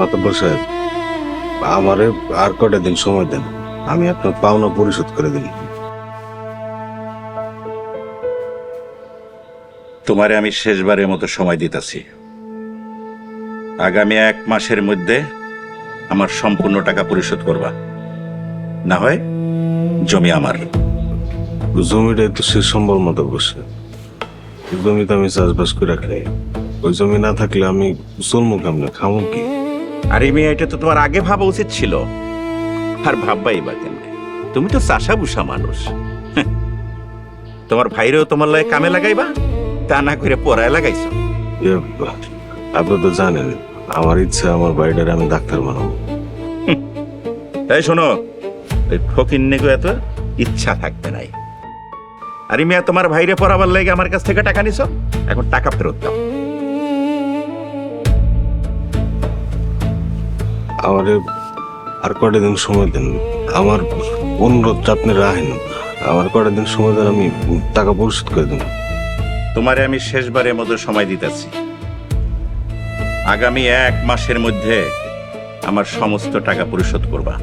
মাতব্বর সাহেব, আমারে আর কটা দিন সময় দেন, আমি আপনার পাওনা পরিশোধ করে দিন। তোমারে আমি শেষবারের মতো সময় দিতেছি। আগামী 1 মাসের মধ্যে আমার সম্পূর্ণ টাকা পরিশোধ করবা, না হয় জমি আমার। জমিটাই তো শেষ সম্বল মতো বসে, জমিতে আমি চাষবাস করে খাই। ওই জমি না থাকলে আমি চলমু কেমনে, খামু কি? আর এই মেয়ে, এটা তো তোমার আগে ভাবা উচিত ছিল। আর ভাববাই বা কেমনে? তুমি তো চাষা বুসা মানুষ। তোমার ভাইরেও তোমার লাগে কামে লাগাইবা, তা না করে পড়ায় লাগাইছো। এ, আপনি তো জানেন আমার ইচ্ছা আমার বাড়িটারে আমি ডাক্তার বানাবো। তাই শোনো, ওই ফকির নেগো এত ইচ্ছা থাকবে নাই। আরে মিয়া, তোমার ভাইরে পড়াবার লাগে আমার কাছ থেকে টাকা নিছো, এখন টাকা ফেরত দাও। আমারে আর কটা দিন সময় দেন, আমার অনুরোধ আপনি রাখেন। আমার কটা দিন সময় দেন, আমি টাকা পরিশোধ করে দেবো। তোমারে আমি শেষবারের মতো সময় দিতেছি। আগামী 1 মাসের মধ্যে আমার সমস্ত টাকা পরিশোধ করবা।